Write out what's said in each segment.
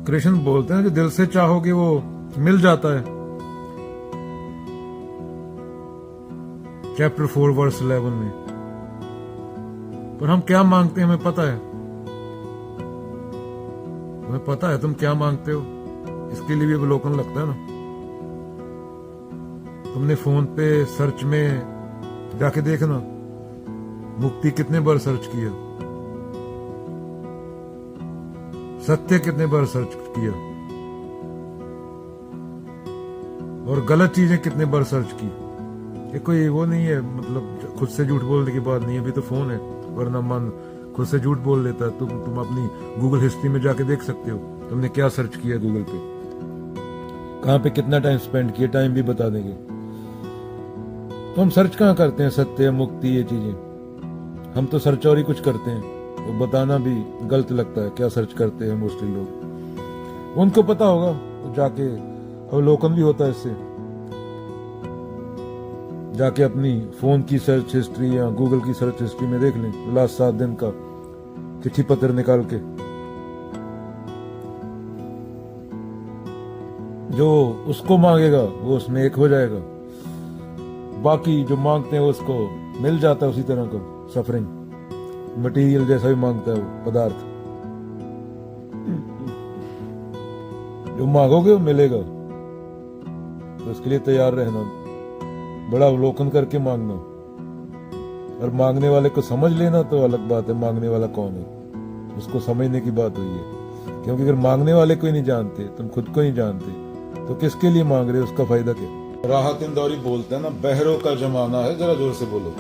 कृष्ण बोलते हैं जो दिल से चाहोगे वो मिल जाता है। चैप्टर 4 वर्स 11 में। पर हम क्या मांगते हैं हमें पता है। तुम्हें पता है तुम क्या मांगते हो, इसके लिए भी अवलोकन लगता है ना। तुमने फोन पे सर्च में जाके देखना मुक्ति कितने बार सर्च किया, सत्य कितने बार सर्च किया, और गलत चीजें कितने बार सर्च की। ये कोई वो नहीं है, मतलब खुद से झूठ बोलने की बात नहीं है। अभी तो फोन है, वरना मन खुद से झूठ बोल लेता है। तुम अपनी गूगल हिस्ट्री में जाके देख सकते हो तुमने क्या सर्च किया गूगल पे, कहां पे कितना टाइम स्पेंड किया, टाइम भी बता देंगे। तो हम सर्च कहाँ करते हैं सत्य मुक्ति ये चीजें। हम तो सर्च और ही कुछ करते हैं, तो बताना भी गलत लगता है क्या सर्च करते हैं मोस्टली लोग। उनको पता होगा तो जाके अवलोकन भी होता है इससे। जाके अपनी फोन की सर्च हिस्ट्री या गूगल की सर्च हिस्ट्री में देख लें लास्ट 7 दिन का चिट्ठी पत्र निकाल के। जो उसको मांगेगा वो उसमें एक हो जाएगा, बाकी जो मांगते हैं उसको मिल जाता है उसी तरह का सफरिंग मटेरियल जैसा भी मांगता है वो पदार्थ। जो मांगोगे वो मिलेगा, तो इसके लिए तैयार रहना, बड़ा अवलोकन करके मांगना। और मांगने वाले को समझ लेना तो अलग बात है, मांगने वाला कौन है उसको समझने की बात हुई है। क्योंकि अगर मांगने वाले को ही नहीं जानते, तुम खुद को नहीं जानते, तो किसके लिए मांग रहे हो, उसका फायदा क्या। राहत इंदौरी बोलते हैं ना, बहरों का जमाना है, जरा जोर से बोलो।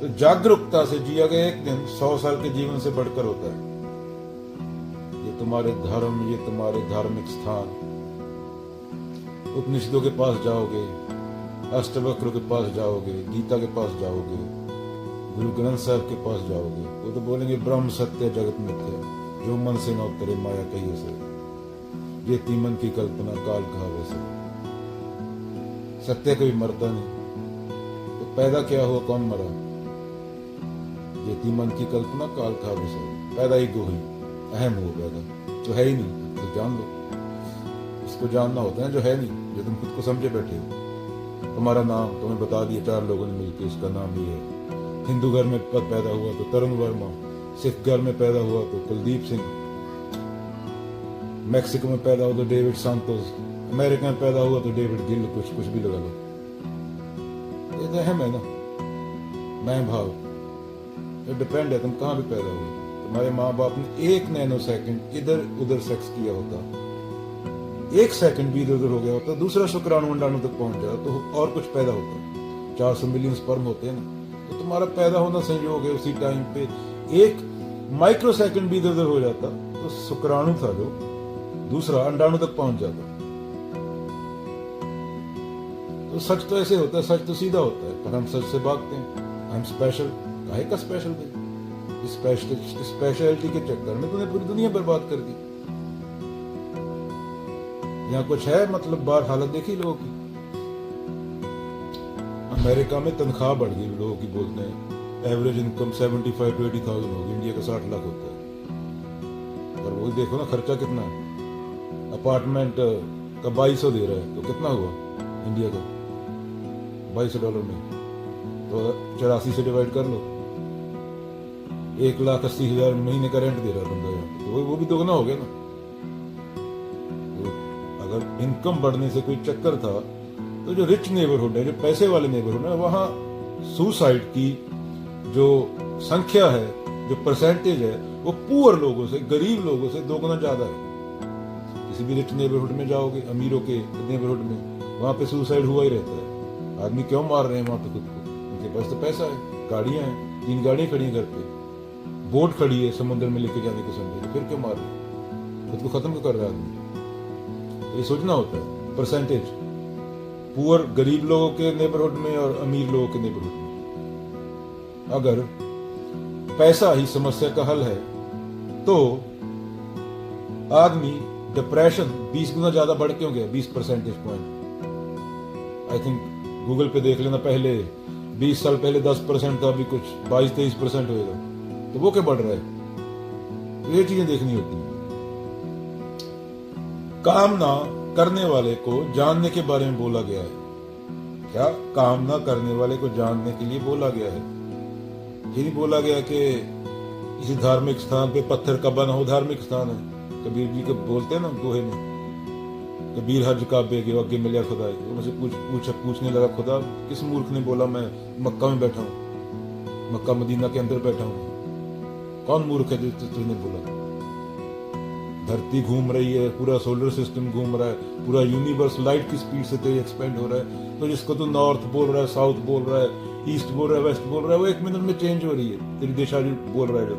तो जागरूकता से जिया गया एक दिन 100 साल के जीवन से बढ़कर होता है। ये तुम्हारे धर्म, ये तुम्हारे धार्मिक स्थान, उपनिषदों के पास जाओगे, अष्टवक्रों के पास जाओगे, गीता के पास जाओगे, गुरु ग्रंथ साहब के पास जाओगे, वो तो बोलेंगे ब्रह्म सत्य जगत मिथ्या, जो मन से न उतरे माया कहिए से, ये तीमन की कल्पना काल कहावे से। सत्य कभी मरता नहीं, तो पैदा क्या हुआ, कौन मरा, ये तीमन की कल्पना काल कहावे से। पैदा ही दो ही, अहम हो पैदा, जो है ही नहीं तो जान लो। इसको जानना होता है जो है नहीं, जो तुम खुद को समझे बैठे हो। तुम्हारा नाम तुम्हें बता दिया 4 लोगों ने मिलकर, इसका नाम ये है। हिंदू घर में पैदा हुआ तो तरुण वर्मा, सिख घर में पैदा हुआ तो कुलदीप सिंह, मैक्सिको में पैदा हुआ तो डेविड सांतोस, अमेरिका में पैदा हुआ तो डेविड गिल, कुछ भी लगा लो। ये तो अहम है ना, मैं भाव, ये डिपेंड है तुम कहाँ भी पैदा हुए। तुम्हारे माँ बाप ने 1 नैनो सेकंड इधर उधर सेक्स किया होता, 1 सेकंड भी इधर उधर हो गया होता, दूसरा शुक्राणु अंडाणु तक पहुंच जाता तो और कुछ पैदा होता। 400 मिलियन स्पर्म होते हैं ना, तो तुम्हारा पैदा होना संयोग है। उसी टाइम पे 1 माइक्रो सेकंड भी इधर उधर हो जाता तो शुक्राणु था जो दूसरा अंडाणु तक पहुंच जाता। तो सच तो ऐसे होता है, सच तो सीधा होता है, पर हम सच से भागते हैं। हम स्पेशल, काहे का स्पेशल भाई, स्पेशलिटी के चक्कर में तूने पूरी दुनिया बर्बाद कर दी। यहाँ कुछ है मतलब, बाहर हालत देखी लोगों की। अमेरिका में तनख्वाह बढ़ गई लोगों की, बोलते हैं एवरेज इनकम 75 to 80,000 होगी, इंडिया का 60 लाख होता है। पर वही देखो ना खर्चा कितना है। अपार्टमेंट का 2200 दे रहा है तो कितना हुआ इंडिया का $2200 में, तो 84 से डिवाइड कर लो, 1,80,000 महीने का रेंट दे रहा है बंदा यहाँ पे, तो वो भी दोगुना हो गया ना। तो अगर इनकम बढ़ने से कोई चक्कर था, तो जो रिच नेबरहुड है, जो पैसे वाले नेबरहुड है, वहां सुसाइड की जो संख्या है, जो परसेंटेज है, वो पुअर लोगों से, गरीब लोगों से दोगुना ज्यादा है। किसी भी रिच नेबरहुड में जाओगे, अमीरों के नेबरहुड में, वहां पे सुसाइड हुआ ही रहता है। आदमी क्यों मार रहे हैं वहां पे खुद को, उनके पास तो पैसा है, गाड़ियां हैं, 3 गाड़ियां खड़ी हैं घर पे, बोट खड़ी है समुद्र में लेके जाने के समय, तो फिर क्यों मार रहे हैं, खुद को खत्म क्यों कर रहा है आदमी। तो ये सोचना होता है परसेंटेज, पुअर गरीब लोगों के नेबरहुड में और अमीर लोगों के नेबरहुड में। अगर पैसा ही समस्या का हल है तो आदमी डिप्रेशन 20 गुना ज्यादा बढ़ क्यों गया, 20 percentage point. I think Google पे देख लेना, पहले 20 साल पहले 10% था, अभी कुछ 22-23% होएगा, तो वो क्या बढ़ रहा है। तो ये चीजें देखनी होती हैं। कामना करने वाले को जानने के बारे में बोला गया है। क्या कामना करने वाले को जानने के लिए बोला गया है? ये नहीं बोला गया कि किसी धार्मिक स्थान पे पत्थर का बना हो धार्मिक स्थान है। कबीर जी को बोलते हैं ना दोहे में, कबीर हज काबे के आगे मिला खुदा। वो मुझसे पूछने लगा, खुदा किस मूर्ख ने बोला मैं मक्का में बैठा हूँ, मक्का मदीना के अंदर बैठा हूँ? कौन मूर्ख है जिस तुझने बोला? धरती घूम रही है, पूरा सोलर सिस्टम घूम रहा है, पूरा यूनिवर्स लाइट की स्पीड से तेज एक्सपेंड हो रहा है। तो जिसको तू नॉर्थ बोल रहा है, साउथ बोल रहा है, ईस्ट बोल रहा है, वेस्ट बोल रहा है, वो 1 मिनट में चेंज हो रही है। तेरी दिशा जो बोल रहा है, जो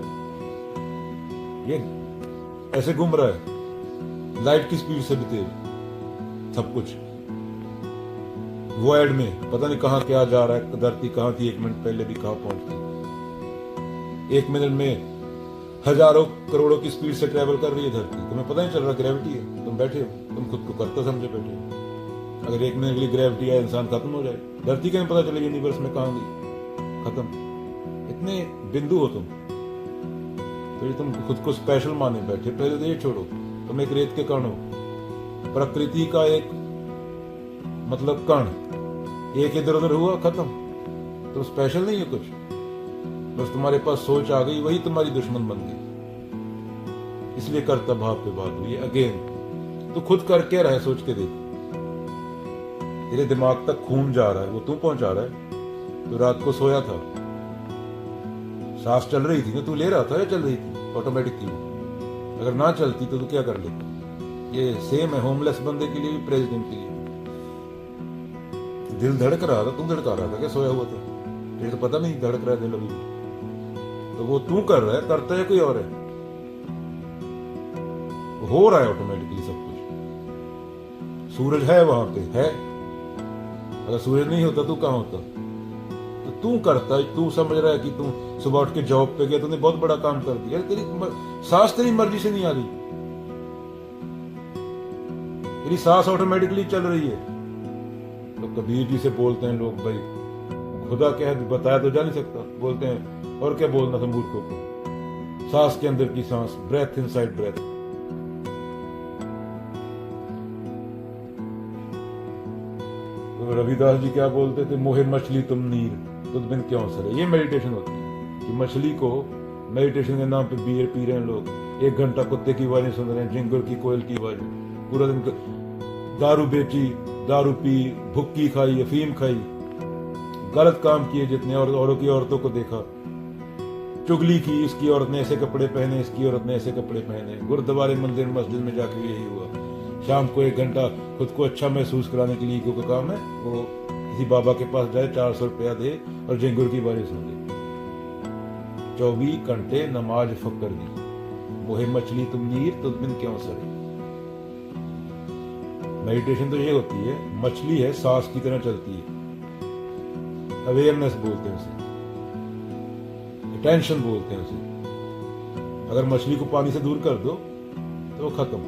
ये ऐसे घूम रहा है लाइट की स्पीड से भी तेज सब कुछ। वॉइड में पता नहीं कहां क्या जा रहा है, धरती कहां थी 1 मिनट पहले भी कहां पहुंच गई। 1 मिनट में हजारों करोड़ों की स्पीड से ट्रेवल कर रही है धरती। तुम्हें पता नहीं चल रहा ग्रेविटी है, तुम बैठे हो, तुम खुद को करता समझे बैठे हो। अगर 1 मिनट के लिए ग्रेविटी है, इंसान खत्म हो जाए। धरती का नहीं पता चले यूनिवर्स में कहां गई, खत्म। इतने बिंदु हो तुम, तो तुम खुद को स्पेशल माने बैठे। पहले तो ये छोड़ो, तुम एक रेत के कण हो, प्रकृति का एक मतलब कण, एक इधर उधर हुआ खत्म। तुम स्पेशल नहीं है कुछ, बस तुम्हारे पास सोच आ गई, वही तुम्हारी दुश्मन बन गई। इसलिए कर्ता भाव पे बात हुई अगेन। तो खुद कर क्या रहा है, सोच के देख। तेरे दिमाग तक खून जा रहा है, वो तू पहुंचा रहा है। तो रात को सोया था, सांस चल रही थी ना, तू ले रहा था या चल रही थी? ऑटोमेटिक थी वो। अगर ना चलती तो तू क्या कर लेता? ये सेम है होमलेस बंदे के लिए भी, प्रेसिडेंट के लिए। दिल धड़क रहा था, तू धड़का रहा था क्या सोया हुआ था? तुझे तो पता नहीं धड़क रहा है दिल अभी। तो वो तू कर रहा है, करता है कोई और है? हो रहा है ऑटोमेटिकली सब कुछ। सूरज है वहां पे है, अगर सूरज नहीं होता तू कहां होता? तो तू करता है, तू समझ रहा है कि तू सुबह उठ के जॉब पे गया, तूने बहुत बड़ा काम कर दिया। तेरी सांस तेरी मर्जी से नहीं आ रही, तेरी सांस ऑटोमेटिकली चल रही है। तो कबीर जी से बोलते हैं लोग, भाई खुदा क्या है बताया तो जा नहीं सकता। बोलते हैं और क्या बोलना था मूर्खों को, सांस के अंदर की सांस, ब्रेथ इनसाइड ब्रेथ। तो रविदास जी क्या बोलते थे, मोहे मछली तुम नीर तुझ बिन क्यों सरे। ये मेडिटेशन होती है कि मछली को मेडिटेशन के नाम पे बियर पी रहे हैं लोग। 1 घंटा कुत्ते की आवाजें सुन रहे हैं, झिंगुर की, कोयल की आवाजें। पूरा दिन दारू बेची, दारू पी, भुक्की खाई, अफीम खाई, गलत काम किए जितने, और औरों की औरतों को देखा, चुगली की, इसकी औरत ने ऐसे कपड़े पहने, इसकी औरत ने ऐसे कपड़े पहने। गुरुद्वारे मंदिर मस्जिद में जाके यही हुआ। शाम को 1 घंटा खुद को अच्छा महसूस कराने के लिए क्योंकि काम है, वो किसी बाबा के पास जाए, 400 रुपया दे और झिंगुर की बारिश सुन ले। 24 घंटे नमाज फकर दी, मोहे मछली तुम नीर तुझ बिन क्यों सरे। मेडिटेशन तो ये होती है, मछली है, सांस की तरह चलती है। अवेयरनेस बोलते हैं उसे, अटेंशन बोलते हैं उसे। अगर मछली को पानी से दूर कर दो तो वो खत्म।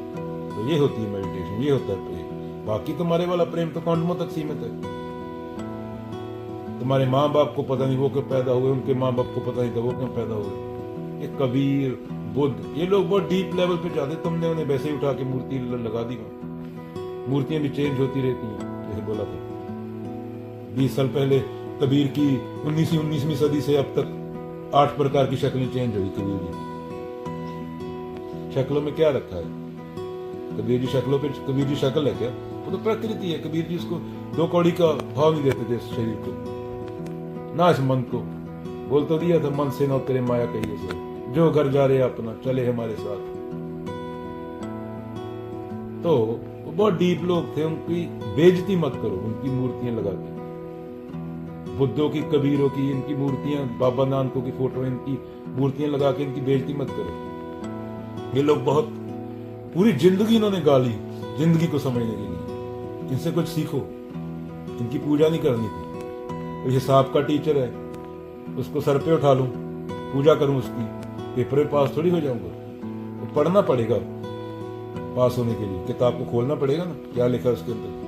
तो ये होती है मेडिटेशन, ये होता है प्रेम। बाकी तुम्हारे वाला प्रेम तो क्वांटमों तक सीमित है। तुम्हारे माँ बाप को पता नहीं वो क्यों पैदा हुए, उनके माँ बाप को पता नहीं था वो क्यों पैदा हुए। ये कबीर, बुद्ध, ये लोग बहुत डीप लेवल पे जाते, तुमने उन्हें वैसे ही उठा के मूर्ति लगा दी। मूर्तियां भी चेंज होती रहती हैं, जैसे बोला था 20 साल पहले कबीर की 19वीं सदी से अब तक 8 प्रकार की शक्लें चेंज हुई कबीर जी की। शक्लों में क्या रखा है? कबीर जी शक्लों पे, कबीर जी शक्ल है क्या? वो तो प्रकृति है। कबीर जी उसको 2 कौड़ी का भाव नहीं देते थे इस शरीर को, ना इस मन को। बोल तो दिया था, मन से न तेरे माया कहिए सो, जो घर जा रहे अपना चले हमारे साथ। तो वो बहुत डीप लोग थे, उनकी बेइज्जती मत करो उनकी मूर्तियां लगा के। बुद्धों की, कबीरों की, इनकी मूर्तियां, बाबा नानकों की फोटो, इनकी मूर्तियां लगा के इनकी बेइज्जती मत करो। ये लोग बहुत पूरी जिंदगी इन्होंने गाली जिंदगी को समझने के लिए। इनसे कुछ सीखो, इनकी पूजा नहीं करनी थी। तो हिसाब का टीचर है, उसको सर पे उठा लूं, पूजा करूं उसकी, पेपर में पास थोड़ी हो जाऊंगा। तो पढ़ना पड़ेगा पास होने के लिए, किताब को खोलना पड़ेगा ना, क्या लिखा है उसके अंदर।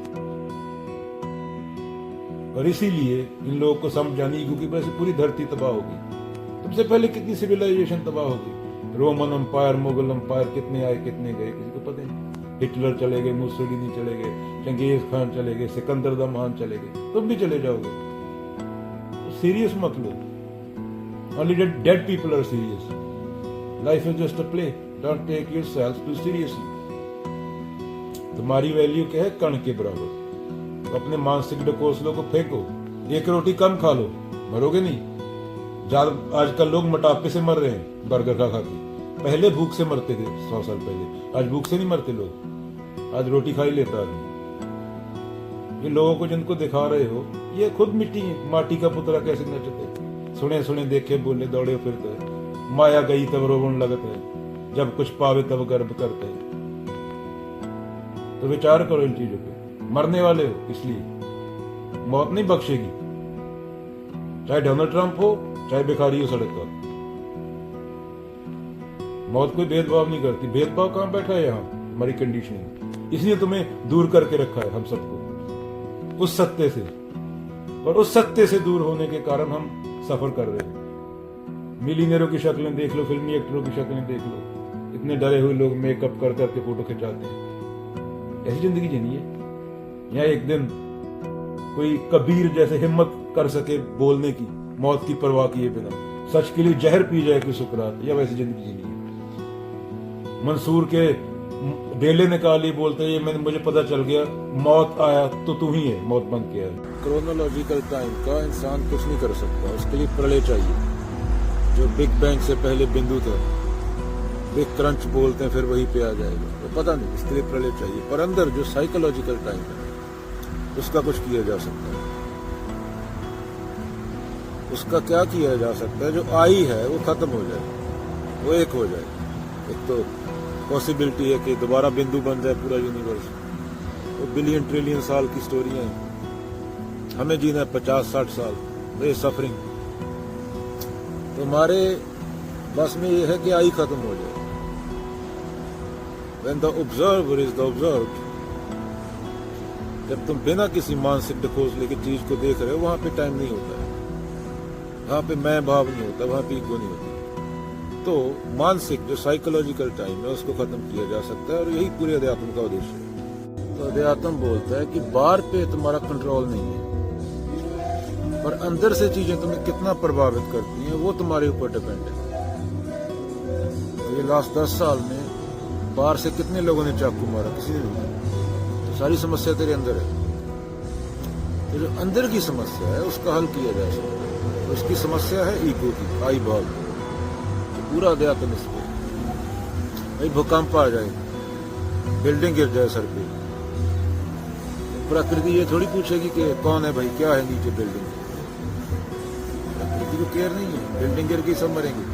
और इसीलिए इन लोगों को समझ आनी, क्योंकि वैसे पूरी धरती तबाह होगी। तुमसे पहले कितनी सिविलाइजेशन तबाह होगी। रोमन अंपायर, मुगल अंपायर, कितने आए कितने गए, किसी को पता नहीं। हिटलर चले गए, मुसोलिनी चले गए, चंगेज खान चले गए, सिकंदर द महान चले गए, तुम भी चले जाओगे। सीरियस मत लो। Only dead people are serious. Life is just a play. Don't take yourself too seriously. तुम्हारी वैल्यू क्या है? कण के बराबर। तो अपने मानसिक डकोसलों को फेंको। एक रोटी कम खा लो, मरोगे नहीं। ज्यादा आजकल लोग मोटापे से मर रहे हैं बर्गर खा के। पहले भूख से मरते थे 100 साल पहले, आज भूख से नहीं मरते लोग, आज रोटी खा ही लेता आदमी। ये लोगों को जिनको दिखा रहे हो, ये खुद माटी का पुतला कैसे नचते, सुने सुने देखे बोले दौड़े फिरते, माया गई तब रोवन लगते हैं, जब कुछ पावे तब गर्व करते हैं। तो विचार करो इन चीजों पे। मरने वाले हो इसलिए, मौत नहीं बख्शेगी, चाहे डोनाल्ड ट्रंप हो चाहे भिखारी हो सड़क पर। मौत कोई भेदभाव नहीं करती। भेदभाव कहां बैठा है? यहाँ हमारी कंडीशनिंग, इसलिए तुम्हें दूर करके रखा है हम सबको उस सत्य से, और उस सत्य से दूर होने के कारण हम सफर कर रहे हैं। मिलीनियरों की शक्लें देख लो, फिल्मी एक्टरों की शक्लें देख लो, इतने डरे हुए लोग मेकअप कर करके फोटो खिंचाते हैं। ऐसी जिंदगी जीनी है? या एक दिन कोई कबीर जैसे हिम्मत कर सके बोलने की, मौत की परवाह किए बिना, सच के लिए जहर पी जाए कोई सुकरात, या वैसी जिंदगी जीनी है? मंसूर के डेले निकाली, बोलते ये मैंने मुझे पता चल गया, मौत आया तो तू ही है, मौत बन के आया। क्रोनोलॉजिकल टाइम का इंसान कुछ नहीं कर सकता, उसके लिए प्रलय चाहिए, जो बिग बैंग से पहले बिंदु था। बिग क्रंच बोलते हैं फिर वहीं पे आ जाएगा, तो पता नहीं, इसके लिए प्रलय चाहिए। पर अंदर जो साइकोलॉजिकल टाइम है उसका कुछ किया जा सकता है। उसका क्या किया जा सकता है? जो आई है वो खत्म हो जाए, वो एक हो जाए। एक तो पॉसिबिलिटी है कि दोबारा बिंदु बन जाए पूरा यूनिवर्स। वो बिलियन ट्रिलियन साल की स्टोरियां हैं, हमें जीना है 50-60 साल बे सफरिंग। तो हमारे बस में ये है कि आई खत्म हो जाए। When the observer is the observed, जब तुम बिना किसी मानसिक डकोसले की चीज को देख रहे हो, वहां पे टाइम नहीं होता है, वहां पे मैं भाव नहीं होता, वहां पे ईगो नहीं होती। तो मानसिक जो साइकोलॉजिकल टाइम है उसको खत्म किया जा सकता है, और यही पूरे अध्यात्म का उद्देश्य है। तो अध्यात्म बोलता है कि बाहर पे तुम्हारा कंट्रोल नहीं है, पर अंदर से चीजें तुम्हें कितना प्रभावित करती हैं वो तुम्हारे ऊपर डिपेंड है। तो ये लास्ट 10 साल में बाहर से कितने लोगों ने चाकू मारा? किसी ने नहीं। तो सारी समस्या तेरे अंदर है। तो जो अंदर की समस्या है उसका हल किया जा सकता है। तो उसकी समस्या है ईगो की, आई भाव। तो पूरा अध्यात्म इस पे, भाई भूकंप आ जाए, बिल्डिंग गिर जाए सर पे, प्रकृति ये थोड़ी पूछेगी कि कौन है भाई, क्या है नीचे बिल्डिंग। प्रकृति को केयर नहीं है, बिल्डिंग गिर गई सब मरेंगे।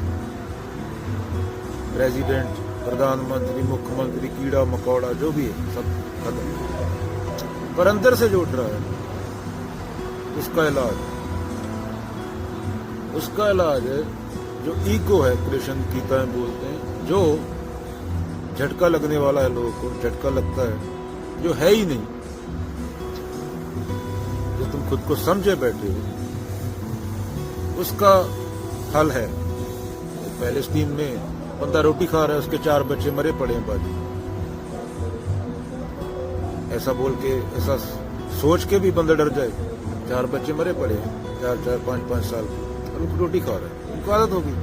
प्रेसिडेंट, प्रधानमंत्री, मुख्यमंत्री, कीड़ा मकोड़ा जो भी है सब खत्म। पर अंदर से जो उठ रहा है उसका इलाज है जो ईगो है। कृष्ण गीता में बोलते हैं जो झटका लगने वाला है, लोगों को झटका लगता है जो है ही नहीं, जो तुम खुद को समझे बैठे हो, उसका हल है। पैलेस्टीन में बंदा रोटी खा रहा है, उसके 4 बच्चे मरे पड़े हैं बाजू। ऐसा बोल के, ऐसा सोच के भी बंदा डर जाए। 4 बच्चे मरे पड़े हैं, 4-4, 5-5 साल के, और उनको रोटी खा रहा है, उनको आदत होगी।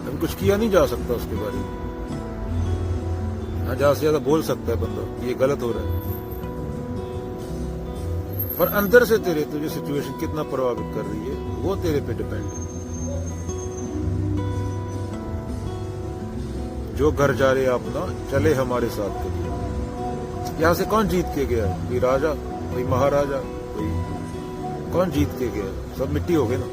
अब कुछ किया नहीं जा सकता उसके बारे में। हाँ, ज्यादा से ज्यादा बोल सकता है बंदा ये गलत हो रहा है, पर अंदर से तेरे तुझे सिचुएशन कितना प्रभावित कर रही है वो तेरे पे डिपेंड है। जो घर जा रहे अपना चले हमारे साथ के लिए। यहाँ से कौन जीत के गया है? कोई राजा, कोई महाराजा, कोई कौन जीत के गया? सब मिट्टी हो गए ना।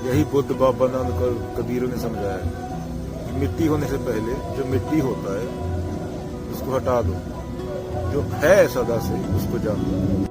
यही बुद्ध, बाबा नानक और कबीरों ने समझाया है कि मिट्टी होने से पहले जो मिट्टी होता है उसको हटा दो, जो है सदा से उसको जान दो।